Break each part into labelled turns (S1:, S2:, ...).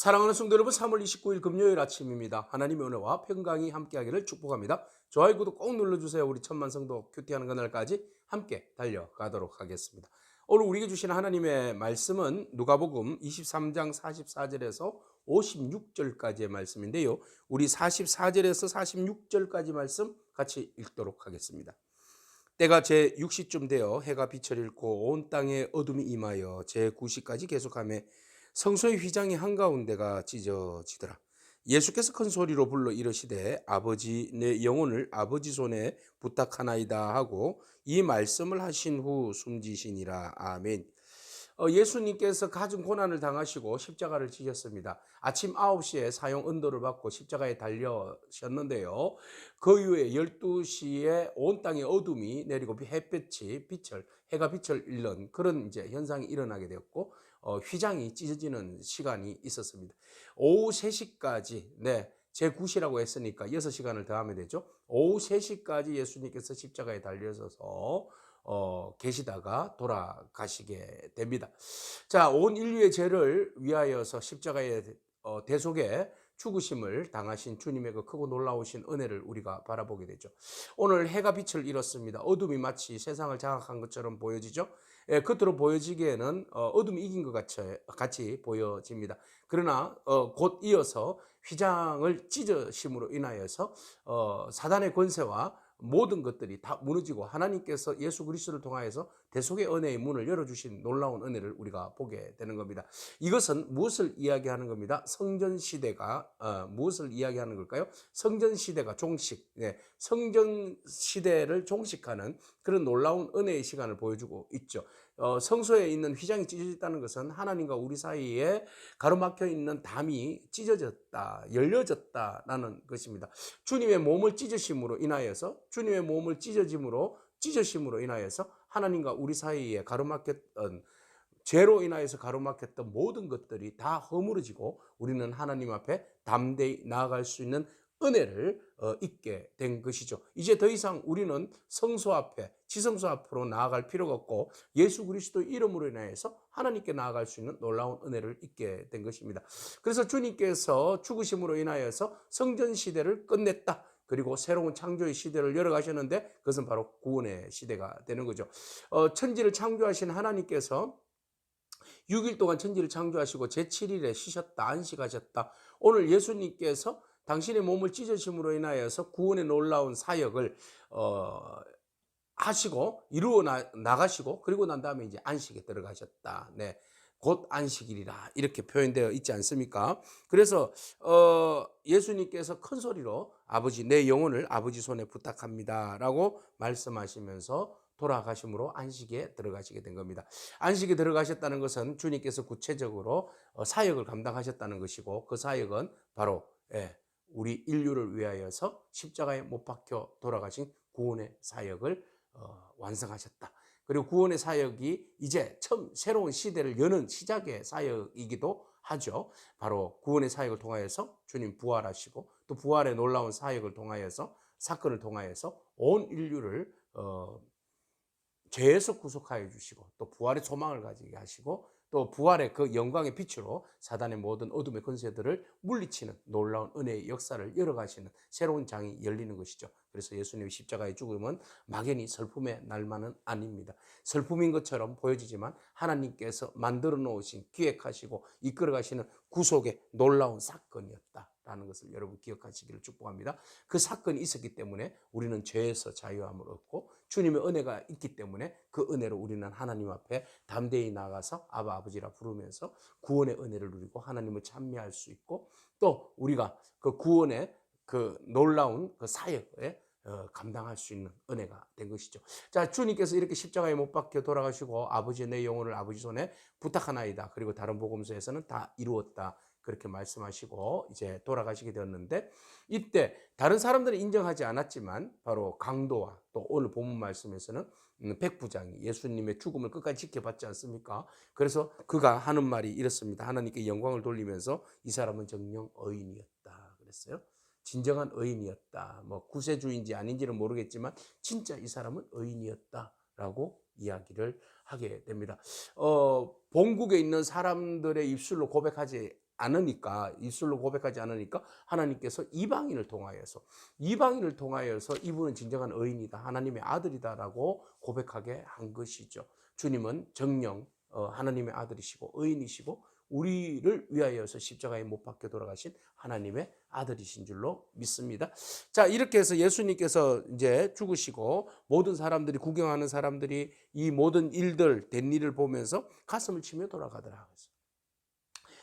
S1: 사랑하는 성도 여러분, 3월 29일 금요일 아침입니다. 하나님의 은혜와 평강이 함께하기를 축복합니다. 좋아요, 구독 꼭 눌러주세요. 우리 천만 성도 큐티하는 그날까지 함께 달려가도록 하겠습니다. 오늘 우리에게 주시는 하나님의 말씀은 누가복음 23장 44절에서 56절까지의 말씀인데요. 우리 44절에서 46절까지 말씀 같이 읽도록 하겠습니다. 때가 제6시쯤 되어 해가 빛을 잃고 온 땅에 어둠이 임하여 제9시까지 계속하며 성소의 휘장이 한가운데가 찢어지더라. 예수께서 큰 소리로 불러 이르시되 아버지 내 영혼을 아버지 손에 부탁하나이다 하고 이 말씀을 하신 후 숨지시니라. 아멘. 예수님께서 가진 고난을 당하시고 십자가를 지셨습니다. 아침 9시에 사형 언도를 받고 십자가에 달려셨는데요. 그 이후에 12시에 온 땅에 어둠이 내리고 해가 빛을 잃는 그런 이제 현상이 일어나게 되었고, 휘장이 찢어지는 시간이 있었습니다. 오후 3시까지, 제9시라고 했으니까 6시간을 더하면 되죠. 오후 3시까지 예수님께서 십자가에 달려서서 계시다가 돌아가시게 됩니다. 자, 온 인류의 죄를 위하여서 십자가의 대속에 죽으심을 당하신 주님의 그 크고 놀라우신 은혜를 우리가 바라보게 되죠. 오늘 해가 빛을 잃었습니다. 어둠이 마치 세상을 장악한 것처럼 보여지죠. 겉으로 보여지기에는 어둠이 이긴 것 같이 보여집니다. 그러나 곧 이어서 휘장을 찢으심으로 인하여서 사단의 권세와 모든 것들이 다 무너지고 하나님께서 예수 그리스도를 통하여서 대속의 은혜의 문을 열어주신 놀라운 은혜를 우리가 보게 되는 겁니다. 이것은 무엇을 이야기하는 겁니다? 성전시대가 무엇을 이야기하는 걸까요? 성전시대가 성전시대를 종식하는 그런 놀라운 은혜의 시간을 보여주고 있죠. 성소에 있는 휘장이 찢어졌다는 것은 하나님과 우리 사이에 가로막혀 있는 담이 열려졌다라는 것입니다. 주님의 몸을 찢으심으로 인하여서 하나님과 우리 사이에 가로막혔던 죄로 인하여서 가로막혔던 모든 것들이 다 허물어지고 우리는 하나님 앞에 담대히 나아갈 수 있는 은혜를 잊게 된 것이죠. 이제 더 이상 우리는 성소 앞에, 지성소 앞으로 나아갈 필요가 없고 예수 그리스도 이름으로 인하여서 하나님께 나아갈 수 있는 놀라운 은혜를 잊게 된 것입니다. 그래서 주님께서 죽으심으로 인하여서 성전 시대를 끝냈다. 그리고 새로운 창조의 시대를 열어가셨는데 그것은 바로 구원의 시대가 되는 거죠. 천지를 창조하신 하나님께서 6일 동안 천지를 창조하시고 제7일에 쉬셨다, 안식하셨다. 오늘 예수님께서 당신의 몸을 찢으심으로 인하여서 구원의 놀라운 사역을 하시고 이루어 나가시고 그리고 난 다음에 이제 안식에 들어가셨다. 곧 안식일이라 이렇게 표현되어 있지 않습니까? 그래서 예수님께서 큰 소리로 아버지 내 영혼을 아버지 손에 부탁합니다라고 말씀하시면서 돌아가심으로 안식에 들어가시게 된 겁니다. 안식에 들어가셨다는 것은 주님께서 구체적으로 사역을 감당하셨다는 것이고 그 사역은 바로 우리 인류를 위하여서 십자가에 못 박혀 돌아가신 구원의 사역을 완성하셨다. 그리고 구원의 사역이 이제 처음 새로운 시대를 여는 시작의 사역이기도 하죠. 바로 구원의 사역을 통하여서 주님 부활하시고 또 부활의 놀라운 사역을 통하여서 사건을 통하여서 온 인류를 죄에서 구속하여 주시고 또 부활의 소망을 가지게 하시고 또 부활의 그 영광의 빛으로 사단의 모든 어둠의 권세들을 물리치는 놀라운 은혜의 역사를 열어가시는 새로운 장이 열리는 것이죠. 그래서 예수님의 십자가의 죽음은 막연히 슬픔의 날만은 아닙니다. 슬픔인 것처럼 보여지지만 하나님께서 만들어 놓으신 기획하시고 이끌어 가시는 구속의 놀라운 사건이었다라는 것을 여러분 기억하시기를 축복합니다. 그 사건이 있었기 때문에 우리는 죄에서 자유함을 얻고 주님의 은혜가 있기 때문에 그 은혜로 우리는 하나님 앞에 담대히 나가서 아버지라 부르면서 구원의 은혜를 누리고 하나님을 찬미할 수 있고 또 우리가 그 구원의 그 놀라운 그 사역에 감당할 수 있는 은혜가 된 것이죠. 자, 주님께서 이렇게 십자가에 못 박혀 돌아가시고 아버지 내 영혼을 아버지 손에 부탁하나이다. 그리고 다른 복음서에서는 다 이루었다. 그렇게 말씀하시고 이제 돌아가시게 되었는데 이때 다른 사람들은 인정하지 않았지만 바로 강도와 또 오늘 본문 말씀에서는 백부장이 예수님의 죽음을 끝까지 지켜봤지 않습니까? 그래서 그가 하는 말이 이렇습니다. 하나님께 영광을 돌리면서 이 사람은 정녕 의인이었다 그랬어요. 진정한 의인이었다. 뭐 구세주인지 아닌지는 모르겠지만 진짜 이 사람은 의인이었다라고 이야기를 하게 됩니다. 본국에 있는 사람들의 입술로 고백하지 않으니까, 입술로 고백하지 않으니까 하나님께서 이방인을 통하여서 이분은 진정한 의인이다, 하나님의 아들이다라고 고백하게 한 것이죠. 주님은 정령 하나님의 아들이시고 의인이시고 우리를 위하여서 십자가에 못 박혀 돌아가신 하나님의 아들이신 줄로 믿습니다. 자, 이렇게 해서 예수님께서 이제 죽으시고 모든 사람들이, 구경하는 사람들이 이 모든 일들, 된 일을 보면서 가슴을 치며 돌아가더라.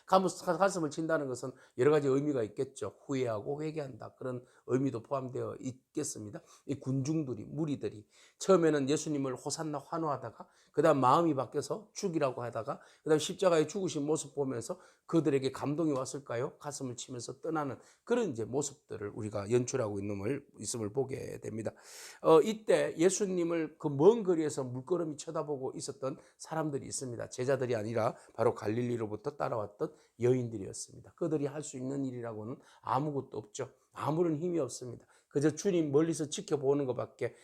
S1: 가슴을 친다는 것은 여러 가지 의미가 있겠죠. 후회하고 회개한다, 그런 의미도 포함되어 있겠습니다. 이 군중들이, 무리들이 처음에는 예수님을 호산나 환호하다가 그 다음 마음이 바뀌어서 죽이라고 하다가 그 다음 십자가에 죽으신 모습 보면서 그들에게 감동이 왔을까요? 가슴을 치면서 떠나는 그런 이제 모습들을 우리가 연출하고 있음을 보게 됩니다. 이때 예수님을 그 먼 거리에서 물끄러미 쳐다보고 있었던 사람들이 있습니다. 제자들이 아니라 바로 갈릴리로부터 따라왔던 여인들이었습니다. 그들이 할 수 있는 일이라고는 아무것도 없죠. 아무런 힘이 없습니다. 그저 주님 멀리서 지켜보는 것밖에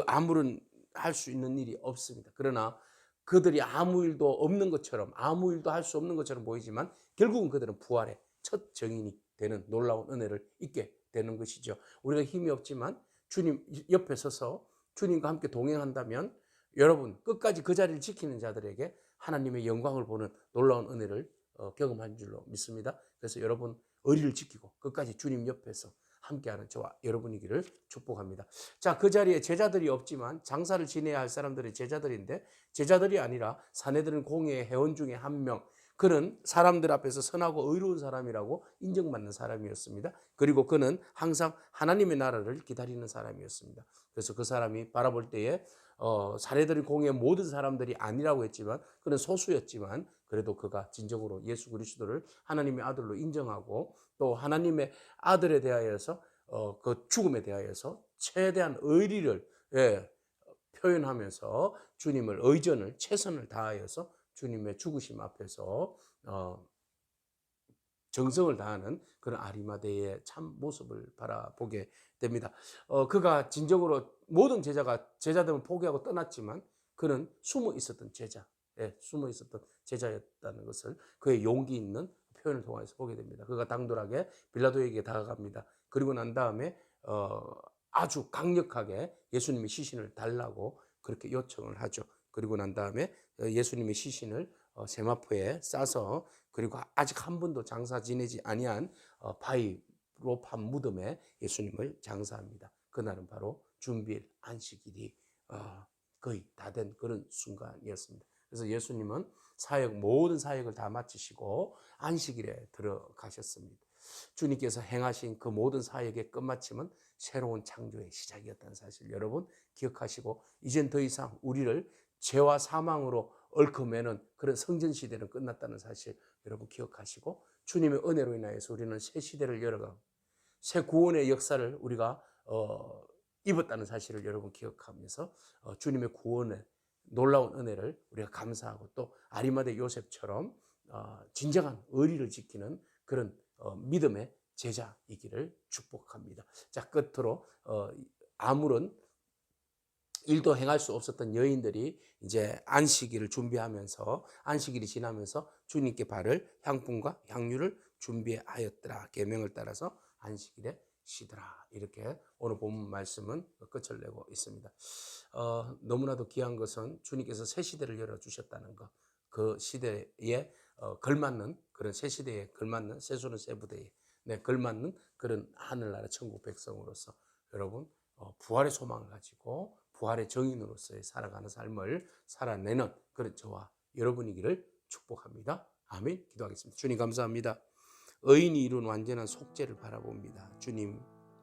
S1: 아무런 할 수 있는 일이 없습니다. 그러나 그들이 아무 일도 없는 것처럼, 아무 일도 할 수 없는 것처럼 보이지만 결국은 그들은 부활의 첫 증인이 되는 놀라운 은혜를 잊게 되는 것이죠. 우리가 힘이 없지만 주님 옆에 서서 주님과 함께 동행한다면 여러분 끝까지 그 자리를 지키는 자들에게 하나님의 영광을 보는 놀라운 은혜를 경험한 줄로 믿습니다. 그래서 여러분 의리를 지키고 끝까지 주님 옆에서 함께하는 저와 여러분이기를 축복합니다. 자, 그 자리에 제자들이 없지만 장사를 지내야 할 사람들이 제자들인데, 제자들이 아니라 사내들은 공회의 회원 중에 한 명, 그는 사람들 앞에서 선하고 의로운 사람이라고 인정받는 사람이었습니다. 그리고 그는 항상 하나님의 나라를 기다리는 사람이었습니다. 그래서 그 사람이 바라볼 때에 사내들의 공회의 모든 사람들이 아니라고 했지만, 그는 소수였지만 그래도 그가 진정으로 예수 그리스도를 하나님의 아들로 인정하고 또 하나님의 아들에 대하여서 그 죽음에 대하여서 최대한 의리를 표현하면서 주님을 의전을 최선을 다하여서 주님의 죽으심 앞에서 정성을 다하는 그런 아리마대의 참 모습을 바라보게 됩니다. 그가 진정으로 모든 제자들은 포기하고 떠났지만 그는 숨어 있었던 제자였다는 것을 그의 용기 있는 표현을 통해서 보게 됩니다. 그가 당돌하게 빌라도에게 다가갑니다. 그리고 난 다음에 아주 강력하게 예수님의 시신을 달라고 그렇게 요청을 하죠. 그리고 난 다음에 예수님의 시신을 세마포에 싸서, 그리고 아직 한 번도 장사 지내지 아니한 바위로 판 무덤에 예수님을 장사합니다. 그날은 바로 준비일 안식일이 거의 다 된 그런 순간이었습니다. 그래서 예수님은 모든 사역을 다 마치시고 안식일에 들어가셨습니다. 주님께서 행하신 그 모든 사역의 끝마침은 새로운 창조의 시작이었다는 사실 여러분 기억하시고, 이젠 더 이상 우리를 죄와 사망으로 얽어매는 그런 성전 시대는 끝났다는 사실 여러분 기억하시고, 주님의 은혜로 인하여서 우리는 새 시대를 열어가고 새 구원의 역사를 우리가 입었다는 사실을 여러분 기억하면서 주님의 구원의 놀라운 은혜를 우리가 감사하고, 또 아리마대 요셉처럼 진정한 의리를 지키는 그런 믿음의 제자이기를 축복합니다. 자, 끝으로 아무런 일도 행할 수 없었던 여인들이 이제 안식일을 준비하면서, 안식일이 지나면서 주님께 바를 향품과 향유를 준비하였더라. 계명을 따라서 안식일에 쉬더라. 이렇게 오늘 본문 말씀은 끝을 내고 있습니다. 너무나도 귀한 것은 주님께서 새 시대를 열어주셨다는 것, 그 시대에 걸맞는 그런 새 시대에 걸맞는 새수는 새 부대에 걸맞는 그런 하늘나라 천국 백성으로서 여러분 부활의 소망을 가지고 부활의 정인으로서의 살아가는 삶을 살아내는 그런 저와 여러분이기를 축복합니다. 아멘. 기도하겠습니다. 주님 감사합니다. 의인이 이룬 완전한 속죄를 바라봅니다.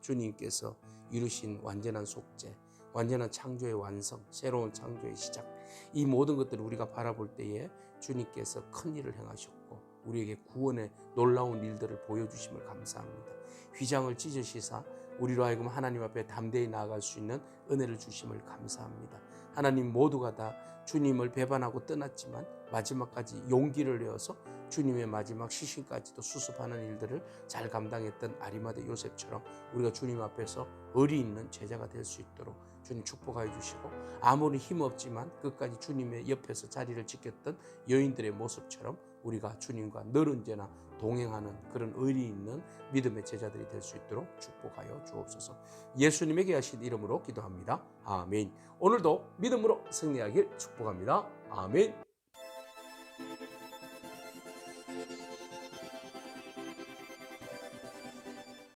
S1: 주님께서 이루신 완전한 속죄, 완전한 창조의 완성, 새로운 창조의 시작, 이 모든 것들을 우리가 바라볼 때에 주님께서 큰 일을 행하셨고 우리에게 구원의 놀라운 일들을 보여주심을 감사합니다. 휘장을 찢으시사 우리로 하여금 하나님 앞에 담대히 나아갈 수 있는 은혜를 주심을 감사합니다. 하나님, 모두가 다 주님을 배반하고 떠났지만 마지막까지 용기를 내어서 주님의 마지막 시신까지도 수습하는 일들을 잘 감당했던 아리마대 요셉처럼 우리가 주님 앞에서 의리 있는 제자가 될 수 있도록 주님 축복하여 주시고, 아무리 힘없지만 끝까지 주님의 옆에서 자리를 지켰던 여인들의 모습처럼 우리가 주님과 늘 언제나 동행하는 그런 의리 있는 믿음의 제자들이 될 수 있도록 축복하여 주옵소서. 예수님에게 하신 이름으로 기도합니다. 아멘. 오늘도 믿음으로 승리하길 축복합니다. 아멘.